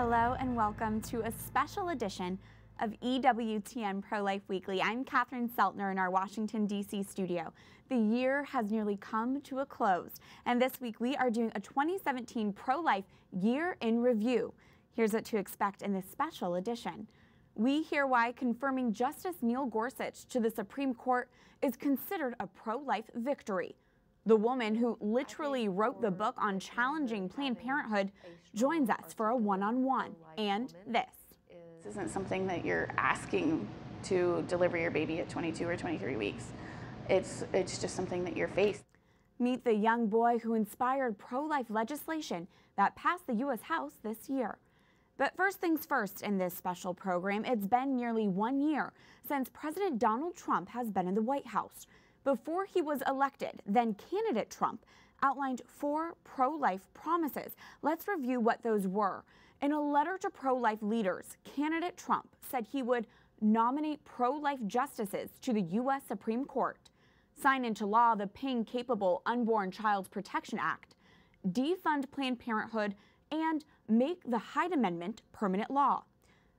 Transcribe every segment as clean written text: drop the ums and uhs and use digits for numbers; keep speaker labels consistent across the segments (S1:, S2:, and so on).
S1: Hello and welcome to a special edition of EWTN Pro-Life Weekly. I'm Catherine Seltner in our Washington, D.C. studio. The year has nearly come to a close, and this week we are doing a 2017 Pro-Life Year in Review. Here's what to expect in this special edition. We hear why confirming Justice Neil Gorsuch to the Supreme Court is considered a pro-life victory. The woman who literally wrote the book on challenging Planned Parenthood joins us for a one-on-one. And this
S2: isn't something that you're asking to deliver your baby at 22 or 23 weeks. It's just something that you're faced.
S1: Meet the young boy who inspired pro-life legislation that passed the U.S. House this year. But first things first in this special program, it's been nearly 1 year since President Donald Trump has been in the White House. Before he was elected, then candidate Trump outlined 4 pro-life promises. Let's review what those were. In a letter to pro-life leaders, candidate Trump said he would nominate pro-life justices to the U.S. Supreme Court, sign into law the Pain-Capable Unborn Child Protection Act, defund Planned Parenthood, and make the Hyde Amendment permanent law.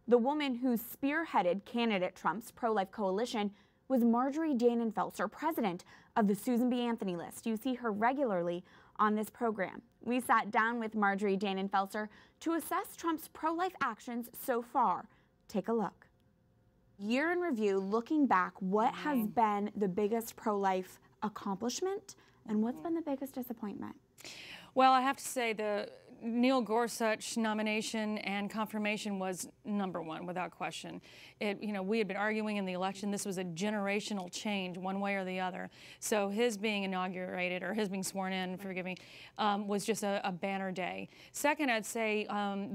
S1: The woman who spearheaded candidate Trump's pro-life coalition was Marjorie Dannefelser, president of the Susan B. Anthony List. You see her regularly on this program. We sat down with Marjorie Dannefelser to assess Trump's pro-life actions so far. Take a look. Year in review, looking back, what has been the biggest pro-life accomplishment and what's been the biggest disappointment?
S3: Well, I have to say the Neil Gorsuch nomination and confirmation was #1 without question. We had been arguing in the election. This was a generational change one way or the other. So his being inaugurated, or his being sworn in, forgive me, was just a banner day. Second, I'd say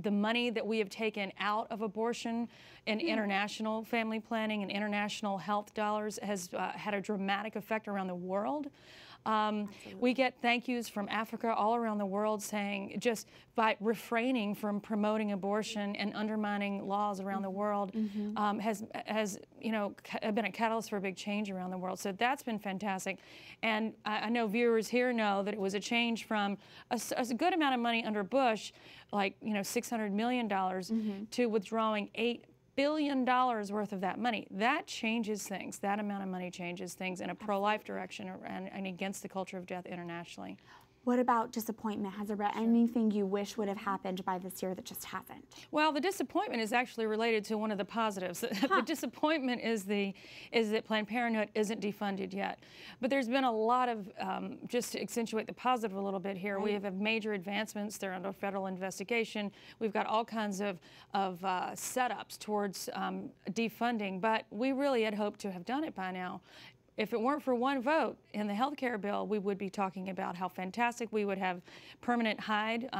S3: the money that we have taken out of abortion and international family planning and international health dollars has had a dramatic effect around the world. We get thank yous from Africa all around the world saying just by refraining from promoting abortion and undermining laws around the world has been a catalyst for a big change around the world. So that's been fantastic. And I know viewers here know that it was a change from a good amount of money under Bush, like $600 million, to withdrawing $8 billion worth of that money. That changes things. That amount of money changes things in a pro-life direction and against the culture of death internationally.
S1: What about disappointment? Has there been anything you wish would have happened by this year that just hasn't?
S3: Well, the disappointment is actually related to one of the positives. The disappointment is that Planned Parenthood isn't defunded yet. But there's been a lot of, just to accentuate the positive a little bit here, right. We have major advancements. They're under federal investigation. We've got all kinds of setups towards defunding, but we really had hoped to have done it by now. If it weren't for one vote in the health care bill, we would be talking about how fantastic we would have permanent Hyde,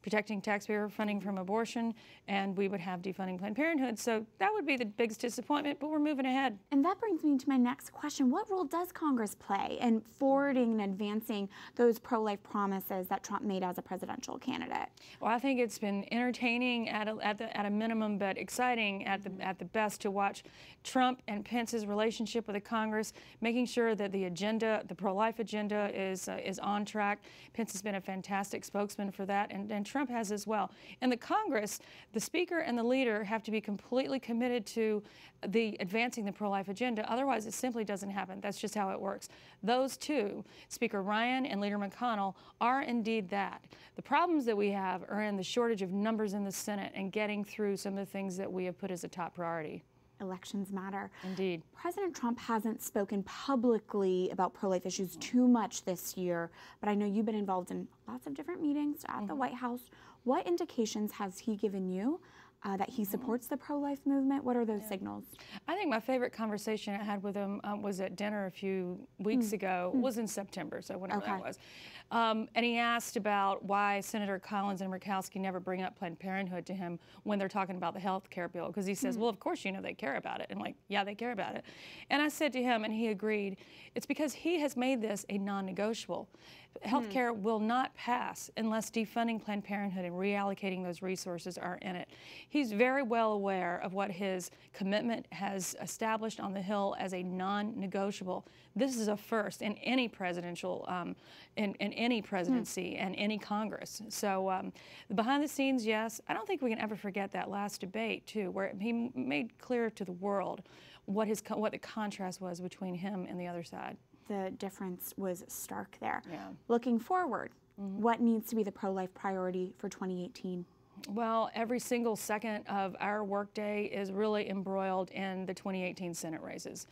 S3: protecting taxpayer funding from abortion, and we would have defunding Planned Parenthood. So that would be the biggest disappointment, but we're moving ahead.
S1: And that brings me to my next question. What role does Congress play in forwarding and advancing those pro-life promises that Trump made as a presidential candidate?
S3: Well, I think it's been entertaining at a minimum, but exciting at the best to watch Trump and Pence's relationship with the Congress, making sure that the agenda, the pro-life agenda, is on track. Pence has been a fantastic spokesman for that, and Trump has as well. In the Congress, the Speaker and the leader have to be completely committed to advancing the pro-life agenda. Otherwise, it simply doesn't happen. That's just how it works. Those two, Speaker Ryan and Leader McConnell, are indeed that. The problems that we have are in the shortage of numbers in the Senate and getting through some of the things that we have put as a top priority.
S1: Elections matter.
S3: Indeed.
S1: President Trump hasn't spoken publicly about pro-life issues too much this year, but I know you've been involved in lots of different meetings at the White House. What indications has he given you that he supports the pro-life movement? What are those signals?
S3: I think my favorite conversation I had with him was at dinner a few weeks ago. It was in September, so whenever that was. And he asked about why Senator Collins and Murkowski never bring up Planned Parenthood to him when they're talking about the health care bill, because he says, well, of course they care about it. And I'm like, yeah, they care about it. And I said to him, and he agreed, it's because he has made this a non-negotiable. Healthcare will not pass unless defunding Planned Parenthood and reallocating those resources are in it. He's very well aware of what his commitment has established on the Hill as a non-negotiable. This is a first in any presidential, in any presidency and any Congress. So behind the scenes, yes, I don't think we can ever forget that last debate too, where he made clear to the world what the contrast was between him and the other side.
S1: The difference was stark there.
S3: Yeah.
S1: Looking forward, what needs to be the pro-life priority for 2018?
S3: Well, every single second of our workday is really embroiled in the 2018 Senate races.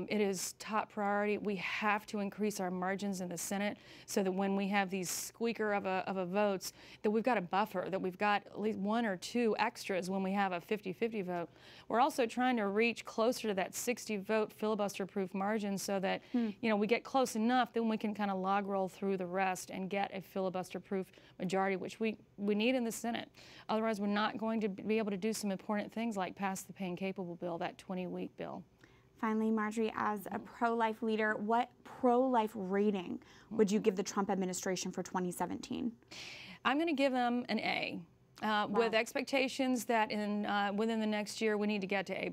S3: It is top priority. We have to increase our margins in the Senate so that when we have these squeaker of a votes, that we've got a buffer, that we've got at least one or two extras when we have a 50-50 vote. We're also trying to reach closer to that 60-vote filibuster-proof margin so that we get close enough, then we can kind of log roll through the rest and get a filibuster-proof majority, which we need in the Senate. Otherwise, we're not going to be able to do some important things like pass the paying-capable bill, that 20-week bill.
S1: Finally, Marjorie, as a pro-life leader, what pro-life rating would you give the Trump administration for 2017?
S3: I'm going to give them an A. With expectations that within the next year we need to get to A+.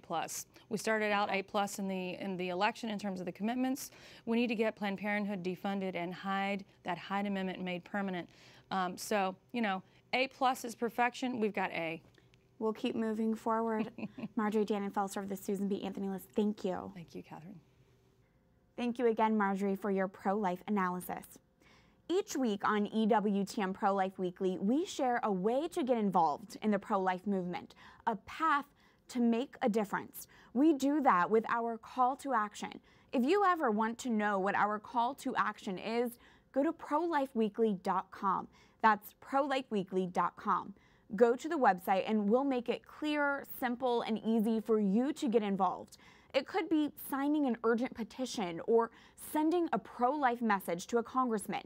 S3: We started out A+ in the election in terms of the commitments. We need to get Planned Parenthood defunded and that Hyde Amendment made permanent. So, A+ is perfection. We've got A.
S1: We'll keep moving forward. Marjorie Dannefelser of the Susan B. Anthony List, thank you.
S3: Thank you, Catherine.
S1: Thank you again, Marjorie, for your pro-life analysis. Each week on EWTN Pro-Life Weekly, we share a way to get involved in the pro-life movement, a path to make a difference. We do that with our call to action. If you ever want to know what our call to action is, go to prolifeweekly.com. That's prolifeweekly.com. Go to the website and we'll make it clear, simple, and easy for you to get involved. It could be signing an urgent petition or sending a pro-life message to a congressman.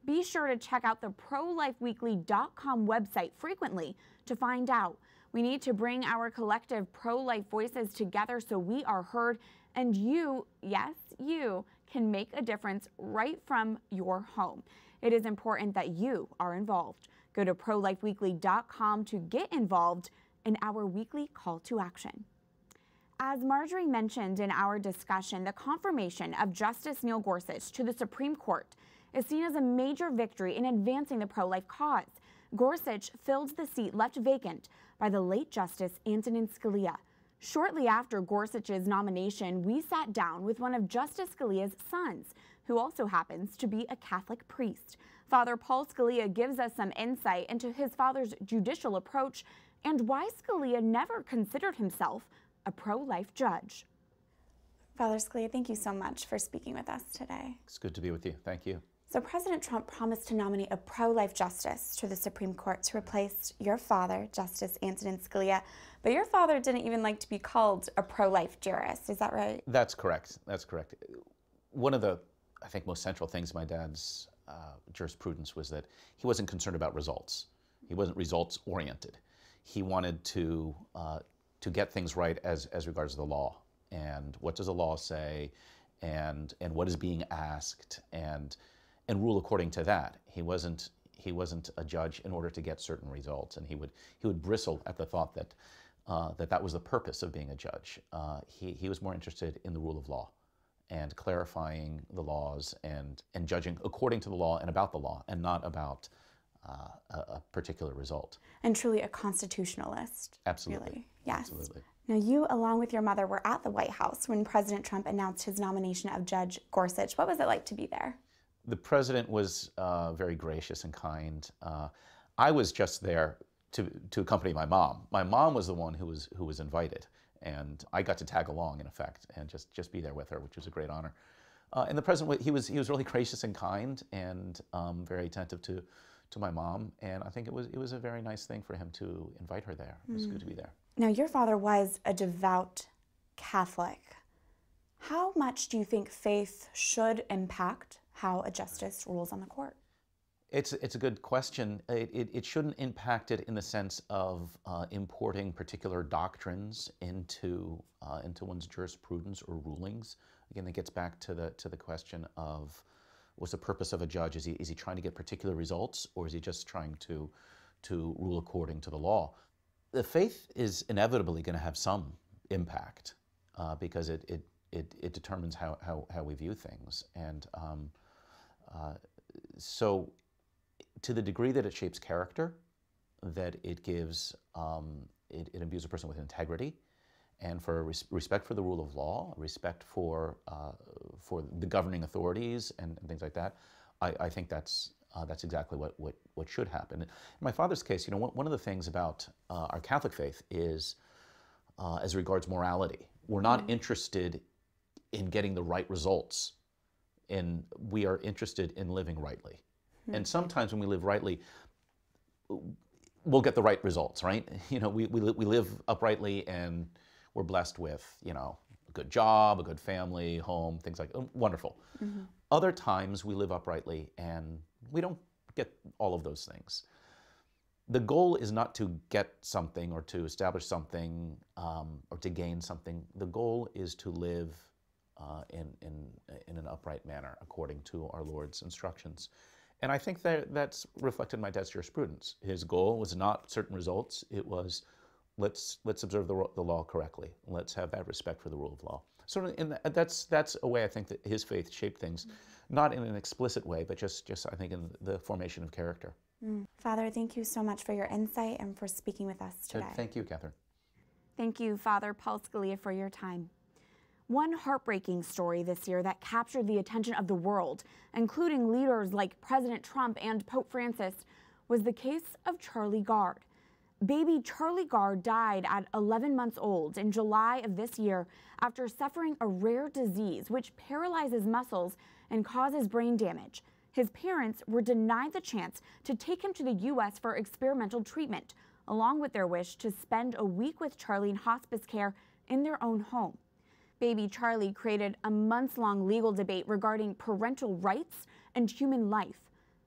S1: Be sure to check out the prolifeweekly.com website frequently to find out. We need to bring our collective pro-life voices together so we are heard, and you, yes, you, can make a difference right from your home. It is important that you are involved. Go to prolifeweekly.com to get involved in our weekly call to action. As Marjorie mentioned in our discussion, the confirmation of Justice Neil Gorsuch to the Supreme Court is seen as a major victory in advancing the pro-life cause. Gorsuch filled the seat left vacant by the late Justice Antonin Scalia. Shortly after Gorsuch's nomination, we sat down with one of Justice Scalia's sons, who also happens to be a Catholic priest. Father Paul Scalia gives us some insight into his father's judicial approach and why Scalia never considered himself a pro-life judge. Father Scalia, thank you so much for speaking with us today.
S4: It's good to be with you. Thank you.
S1: So President Trump promised to nominate a pro-life justice to the Supreme Court to replace your father, Justice Antonin Scalia. But your father didn't even like to be called a pro-life jurist. Is that right?
S4: That's correct. That's correct. One of the, I think, most central things my dad's jurisprudence was that he wasn't concerned about results. He wasn't results oriented. He wanted to get things right as regards to the law, and what does the law say, and what is being asked, and rule according to that. He wasn't a judge in order to get certain results, and he would bristle at the thought that that was the purpose of being a judge. He was more interested in the rule of law and clarifying the laws and judging according to the law and about the law, and not about a particular result.
S1: And truly a constitutionalist.
S4: Absolutely.
S1: Really. Yes.
S4: Absolutely.
S1: Now, you, along with your mother, were at the White House when President Trump announced his nomination of Judge Gorsuch. What was it like to be there?
S4: The president was very gracious and kind. I was just there to accompany my mom. My mom was the one who was invited, and I got to tag along, in effect, and just be there with her, which was a great honor. And the president, he was really gracious and kind, and very attentive to my mom. And I think it was a very nice thing for him to invite her there. It was good to be there.
S1: Now, your father was a devout Catholic. How much do you think faith should impact how a justice rules on the court?
S4: It's a good question. It shouldn't impact it in the sense of importing particular doctrines into one's jurisprudence or rulings. Again, that gets back to the question of What's the purpose of a judge? Is he trying to get particular results, or is he just trying to rule according to the law? The faith is inevitably going to have some impact because it determines how we view things. And so to the degree that it shapes character, that it gives, it imbues a person with integrity, and for respect for the rule of law, respect for the governing authorities and things like that, I think that's exactly what should happen. In my father's case, one of the things about our Catholic faith is, as regards morality, we're not interested in getting the right results, and we are interested in living rightly. And sometimes when we live rightly, we'll get the right results, right? We live uprightly and we're blessed with, a good job, a good family, home, things like that. Wonderful. Other times we live uprightly and we don't get all of those things. The goal is not to get something or to establish something or to gain something. The goal is to live in an upright manner according to our Lord's instructions. And I think that's reflected in my dad's jurisprudence. His goal was not certain results. It was, let's observe the law correctly. Let's have that respect for the rule of law. So that's a way I think that his faith shaped things, not in an explicit way, but just I think in the formation of character.
S1: Father, thank you so much for your insight and for speaking with us today.
S4: Thank you, Catherine.
S1: Thank you, Father Paul Scalia, for your time. One heartbreaking story this year that captured the attention of the world, including leaders like President Trump and Pope Francis, was the case of Charlie Gard. Baby Charlie Gard died at 11 months old in July of this year after suffering a rare disease which paralyzes muscles and causes brain damage. His parents were denied the chance to take him to the U.S. for experimental treatment, along with their wish to spend a week with Charlie in hospice care in their own home. Baby Charlie created a months-long legal debate regarding parental rights and human life.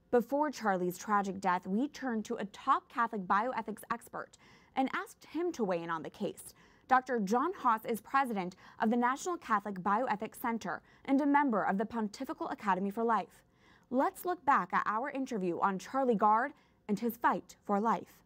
S1: Before Charlie's tragic death, we turned to a top Catholic bioethics expert and asked him to weigh in on the case. Dr. John Haas is president of the National Catholic Bioethics Center and a member of the Pontifical Academy for Life. Let's look back at our interview on Charlie Gard and his fight for life.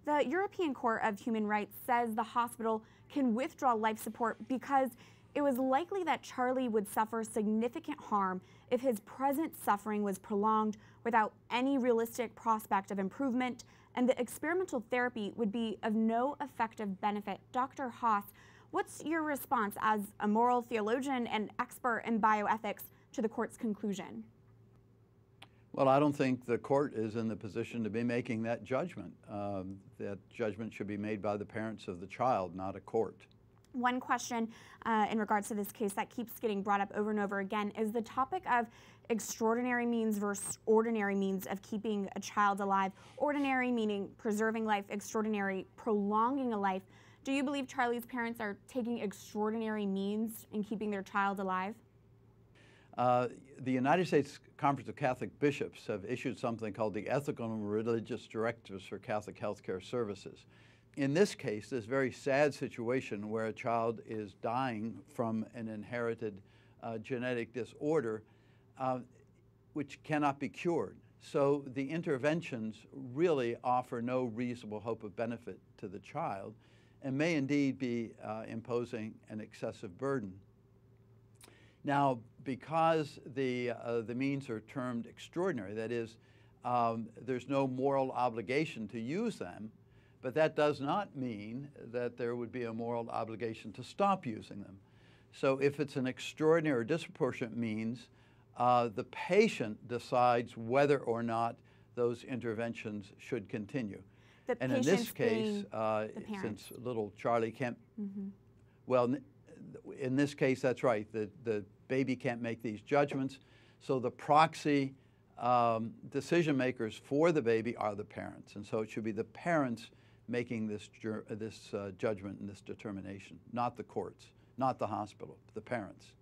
S1: The European Court of Human Rights says the hospital can withdraw life support because it was likely that Charlie would suffer significant harm if his present suffering was prolonged without any realistic prospect of improvement, and the experimental therapy would be of no effective benefit. Dr. Haas, what's your response as a moral theologian and expert in bioethics to the court's conclusion?
S5: Well, I don't think the court is in the position to be making that judgment. That judgment should be made by the parents of the child, not a court.
S1: One question in regards to this case that keeps getting brought up over and over again is the topic of extraordinary means versus ordinary means of keeping a child alive. Ordinary meaning preserving life, extraordinary prolonging a life. Do you believe Charlie's parents are taking extraordinary means in keeping their child alive?
S5: The United States Conference of Catholic Bishops have issued something called the Ethical and Religious Directives for Catholic Healthcare Services. In this case, this very sad situation where a child is dying from an inherited genetic disorder which cannot be cured. So the interventions really offer no reasonable hope of benefit to the child and may indeed be imposing an excessive burden. Now, because the means are termed extraordinary, that is, there's no moral obligation to use them, but that does not mean that there would be a moral obligation to stop using them. So if it's an extraordinary or disproportionate means, the patient decides whether or not those interventions should continue. And in this case, since little Charlie can't, well, in this case, that's right. The baby can't make these judgments. So the proxy decision makers for the baby are the parents. And so it should be the parents making this judgment and this determination, not the courts, not the hospital, the parents.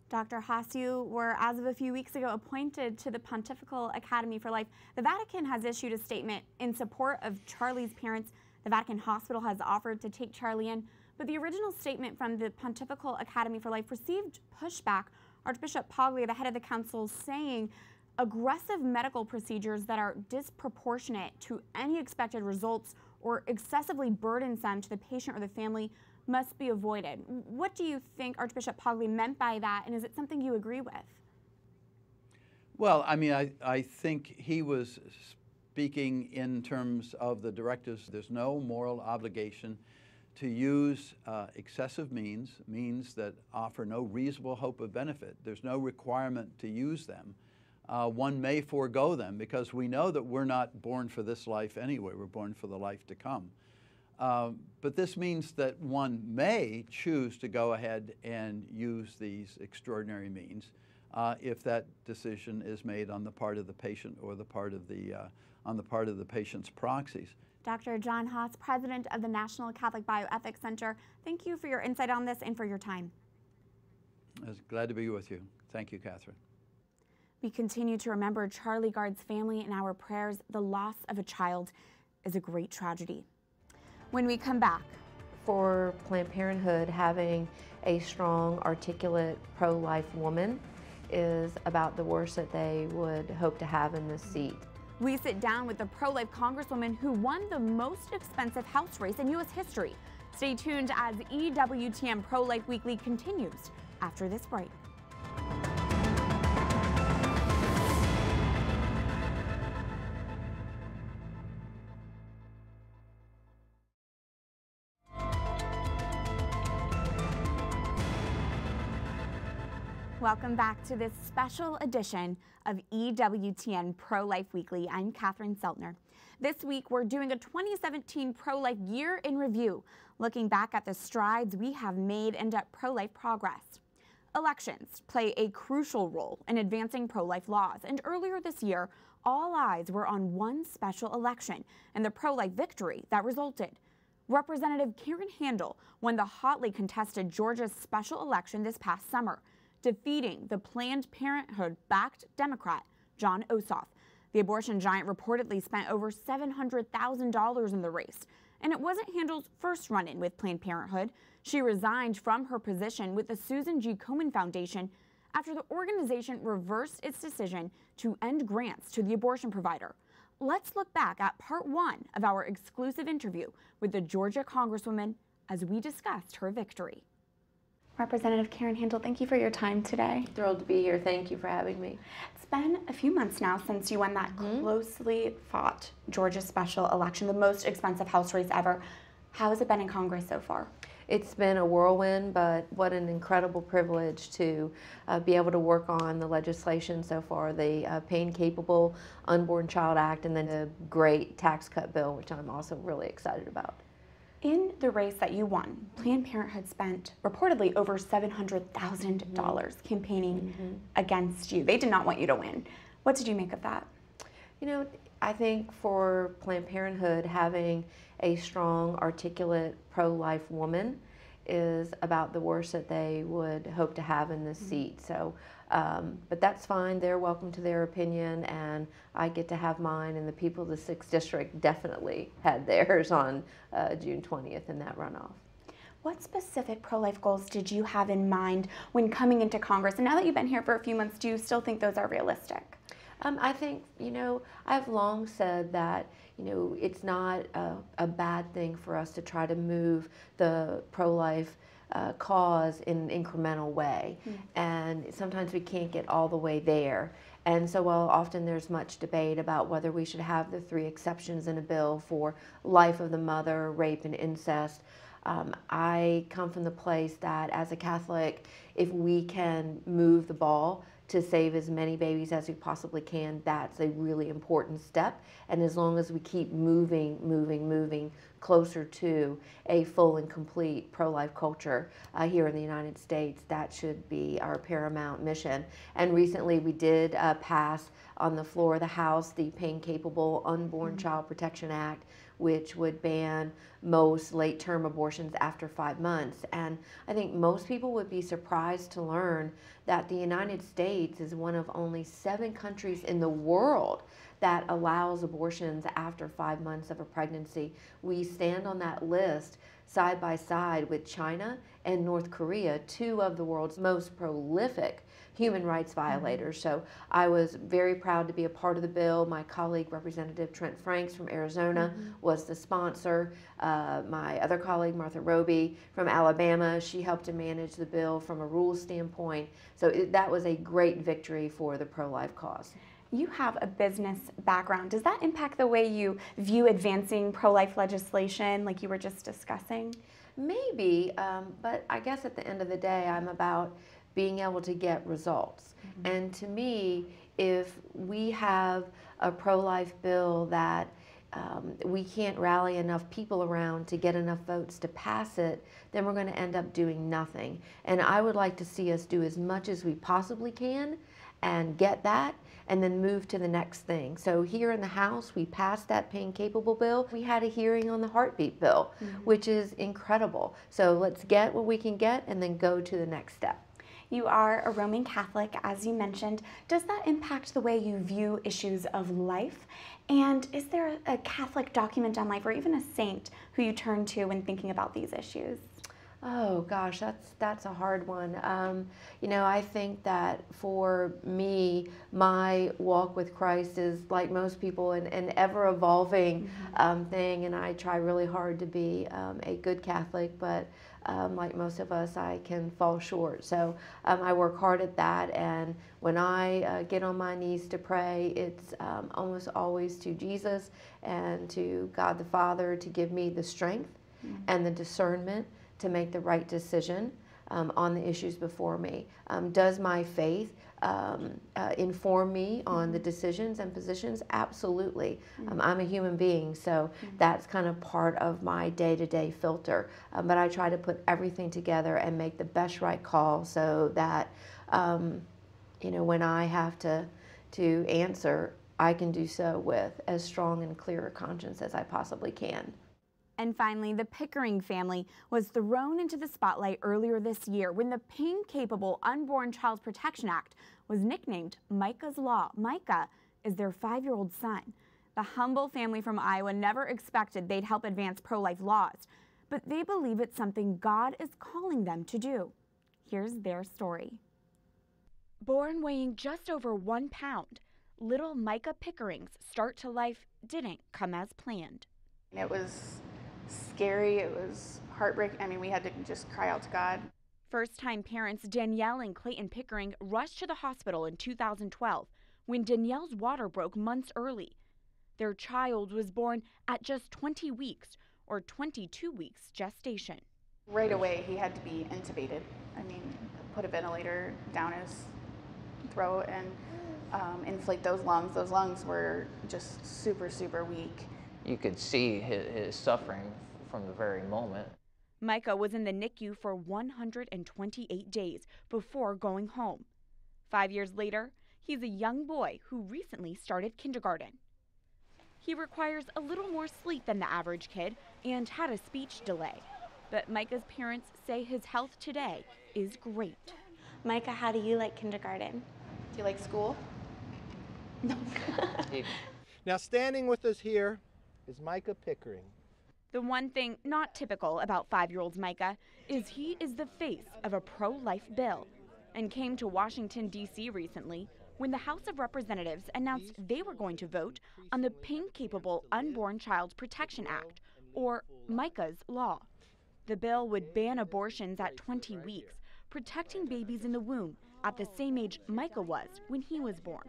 S1: Dr. Haas, you were, as of a few weeks ago, appointed to the Pontifical Academy for Life. The Vatican has issued a statement in support of Charlie's parents. The Vatican Hospital has offered to take Charlie in. But the original statement from the Pontifical Academy for Life received pushback. Archbishop Pogli, the head of the council, saying aggressive medical procedures that are disproportionate to any expected results or excessively burdensome to the patient or the family must be avoided. What do you think Archbishop Pogli meant by that, and is it something you agree with?
S5: Well, I mean, I think he was speaking in terms of the directives. There's no moral obligation to use excessive means that offer no reasonable hope of benefit. There's no requirement to use them. One may forego them because we know that we're not born for this life anyway. We're born for the life to come. But this means that one may choose to go ahead and use these extraordinary means if that decision is made on the part of the patient or on the part of the patient's proxies.
S1: Dr. John Haas, president of the National Catholic Bioethics Center, thank you for your insight on this and for your time.
S5: I was glad to be with you. Thank you, Catherine.
S1: We continue to remember Charlie Gard's family in our prayers. The loss of a child is a great tragedy. When we come back,
S6: for Planned Parenthood, having a strong, articulate, pro-life woman is about the worst that they would hope to have in this seat.
S1: we sit down with the pro-life congresswoman who won the most expensive House race in U.S. history. Stay tuned as EWTN Pro-Life Weekly continues after this break. Welcome back to this special edition of EWTN Pro-Life Weekly. I'm Catherine Seltner. This week, we're doing a 2017 pro-life year in review, looking back at the strides we have made and at pro-life progress. Elections play a crucial role in advancing pro-life laws, and earlier this year, all eyes were on one special election and the pro-life victory that resulted. Representative Karen Handel won the hotly contested Georgia special election this past summer, defeating the Planned Parenthood-backed Democrat, Jon Ossoff. The abortion giant reportedly spent over $700,000 in the race, and it wasn't Handel's first run-in with Planned Parenthood. She resigned from her position with the Susan G. Komen Foundation after the organization reversed its decision to end grants to the abortion provider. Let's look back at part one of our exclusive interview with the Georgia Congresswoman as we discussed her victory. Representative Karen Handel, thank you for your time today.
S6: Thrilled to be here. Thank you for having me.
S1: It's been a few months now since you won that closely fought Georgia special election, the most expensive House race ever. How has it been in Congress so far?
S6: It's been a whirlwind, but what an incredible privilege to be able to work on the legislation so far, the Pain-Capable Unborn Child Act, and then the great tax cut bill, which I'm also really excited about.
S1: In the race that you won, Planned Parenthood spent reportedly over $700,000 campaigning against you. They did not want you to win. What did you make of that?
S6: You know, I think for Planned Parenthood, having a strong, articulate, pro-life woman is about the worst that they would hope to have in this seat. So, but that's fine. They're welcome to their opinion, and I get to have mine, and the people of the 6th District definitely had theirs on June 20th in that runoff.
S1: What specific pro-life goals did you have in mind when coming into Congress? And now that you've been here for a few months, do you still think those are realistic?
S6: I think, you know, I've long said that, you know, it's not a bad thing for us to try to move the pro-life cause in an incremental way. And sometimes we can't get all the way there. And so while often there's much debate about whether we should have the 3 exceptions in a bill for life of the mother, rape, and incest, I come from the place that as a Catholic, if we can move the ball to save as many babies as we possibly can, that's a really important step. And as long as we keep moving closer to a full and complete pro-life culture here in the United States, that should be our paramount mission. And recently we did pass on the floor of the House the Pain-Capable Unborn Child Protection Act, which would ban most late-term abortions after 5 months. And I think most people would be surprised to learn that the United States is one of only 7 countries in the world that allows abortions after 5 months of a pregnancy. We stand on that list side by side with China and North Korea, two of the world's most prolific human rights violators. So I was very proud to be a part of the bill. My colleague, Representative Trent Franks from Arizona, was the sponsor. My other colleague, Martha Roby from Alabama, she helped to manage the bill from a rules standpoint. So that was a great victory for the pro-life cause.
S1: You have a business background. Does that impact the way you view advancing pro-life legislation like you were just discussing?
S6: Maybe, but I guess at the end of the day, I'm about being able to get results. And to me, if we have a pro-life bill that we can't rally enough people around to get enough votes to pass it, then we're going to end up doing nothing. And I would like to see us do as much as we possibly can and get that, and then move to the next thing. So here in the House, we passed that pain-capable bill. We had a hearing on the heartbeat bill, which is incredible. So let's get what we can get and then go to the next step.
S1: You are a Roman Catholic, as you mentioned. Does that impact the way you view issues of life? And is there a Catholic document on life or even a saint who you turn to when thinking about these issues?
S6: Oh gosh, that's a hard one. You know, I think that for me, my walk with Christ is like most people an ever-evolving thing, and I try really hard to be a good Catholic, but like most of us, I can fall short. So I work hard at that, and when I get on my knees to pray, it's almost always to Jesus and to God the Father to give me the strength and the discernment to make the right decision on the issues before me. Does my faith inform me on the decisions and positions? Absolutely. I'm a human being, so that's kind of part of my day-to-day filter. But I try to put everything together and make the best right call so that, you know, when I have to answer, I can do so with as strong and clear a conscience as I possibly can.
S1: And finally, the Pickering family was thrown into the spotlight earlier this year when the Pain-Capable Unborn Child Protection Act was nicknamed Micah's Law. Micah is their 5-year-old son. The humble family from Iowa never expected they'd help advance pro-life laws, but they believe it's something God is calling them to do. Here's their story. Born weighing just over 1 pound, little Micah Pickering's start to life didn't come as planned.
S2: It was scary, it was heartbreaking. I mean, we had to just cry out to God.
S1: First-time parents Danielle and Clayton Pickering rushed to the hospital in 2012 when Danielle's water broke months early. Their child was born at just 20 weeks, or 22 weeks gestation.
S2: Right away, he had to be intubated. I mean, put a ventilator down his throat and inflate those lungs. Those lungs were just super, super weak.
S7: You could see his suffering from the very moment.
S1: Micah was in the NICU for 128 days before going home. 5 years later, he's a young boy who recently started kindergarten. He requires a little more sleep than the average kid and had a speech delay. But Micah's parents say his health today is great. Micah, how do you like kindergarten?
S2: Do you like school? No.
S8: Now standing with us here is Micah Pickering.
S1: The one thing not typical about 5-year-old Micah is he is the face of a pro-life bill and came to Washington, D.C. recently when the House of Representatives announced they were going to vote on the Pain-Capable Unborn Child Protection Act, or Micah's Law. The bill would ban abortions at 20 weeks, protecting babies in the womb at the same age Micah was when he was born.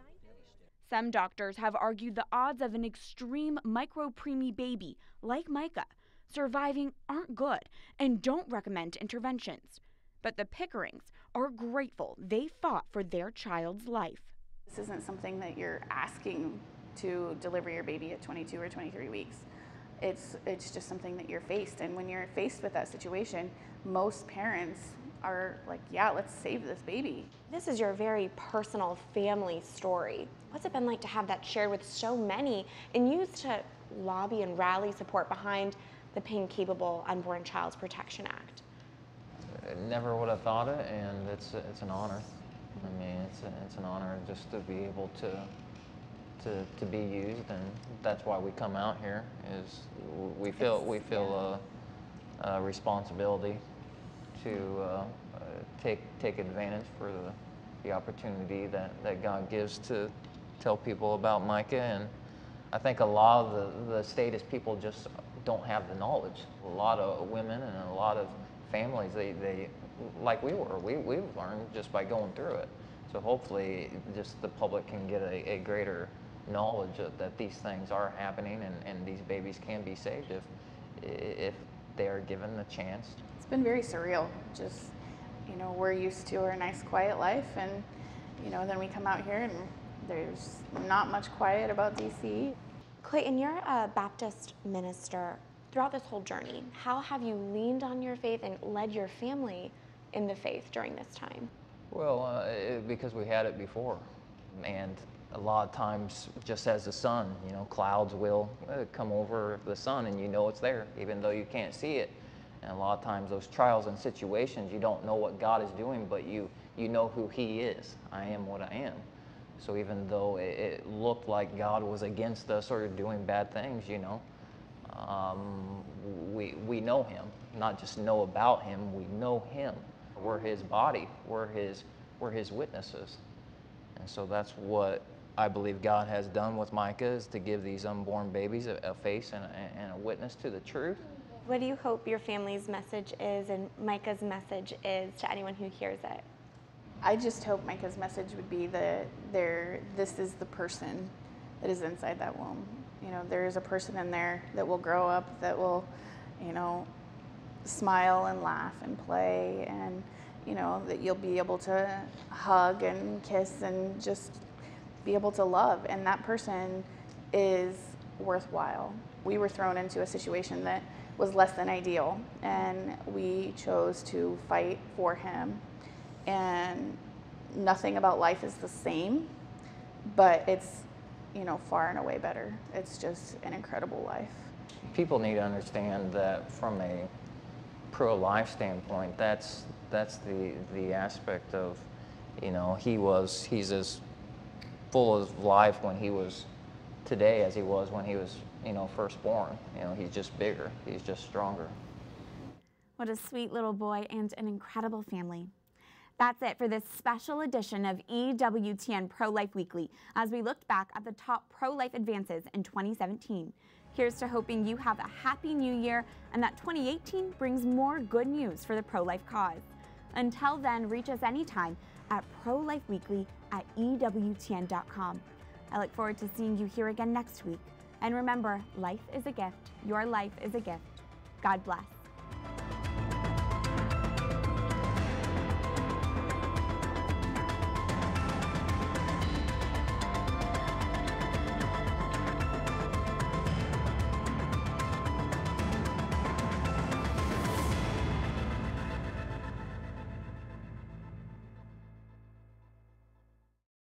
S1: Some doctors have argued the odds of an extreme micro-preemie baby like Micah surviving aren't good and don't recommend interventions. But the Pickerings are grateful they fought for their child's life.
S2: This isn't something that you're asking to deliver your baby at 22 or 23 weeks. It's just something that you're faced, and when you're faced with that situation, most parents are like, yeah, let's save this baby.
S9: This is your very personal family story. What's it been like to have that shared with so many and used to lobby and rally support behind the Pain-Capable Unborn Child Protection Act?
S7: I never would have thought it, and it's an honor. I mean, it's an honor just to be able to to be used, and that's why we come out here. Is we feel a responsibility to take advantage for the opportunity that God gives to tell people about Micah. And I think a lot of the statist people just don't have the knowledge. A lot of women and a lot of families, they like we've learned just by going through it. So hopefully just the public can get a greater knowledge that these things are happening, and these babies can be saved if they are given the chance.
S2: It's been very surreal. Just, we're used to our nice quiet life, and then we come out here and there's not much quiet about DC.
S9: Clayton, you're a Baptist minister. Throughout this whole journey, how have you leaned on your faith and led your family in the faith during this time?
S7: Well, because we had it before, and a lot of times, just as the sun, clouds will come over the sun, and it's there, even though you can't see it. And a lot of times, those trials and situations, you don't know what God is doing, but you know who He is. I am what I am. So even though it looked like God was against us or doing bad things, we know Him. Not just know about Him, we know Him. We're His body. We're His witnesses. And so that's what I believe God has done with Micah, is to give these unborn babies a face and a witness to the truth.
S9: What do you hope your family's message is and Micah's message is to anyone who hears it?
S2: I just hope Micah's message would be that this is the person that is inside that womb. There is a person in there that will grow up, that will, smile and laugh and play, and, that you'll be able to hug and kiss and just be able to love. And that person is worthwhile. We were thrown into a situation that was less than ideal, and we chose to fight for him. And nothing about life is the same, but it's, far and away better. It's just an incredible life.
S7: People need to understand that from a pro-life standpoint, that's the aspect of, he's as full of life when he was today as he was when he was, first born. He's just bigger, he's just stronger.
S1: What a sweet little boy and an incredible family. That's it for this special edition of EWTN Pro-Life Weekly, as we looked back at the top pro-life advances in 2017. Here's to hoping you have a happy new year and that 2018 brings more good news for the pro-life cause. Until then, reach us anytime at prolifeweekly@ewtn.com. I look forward to seeing you here again next week. And remember, life is a gift. Your life is a gift. God bless.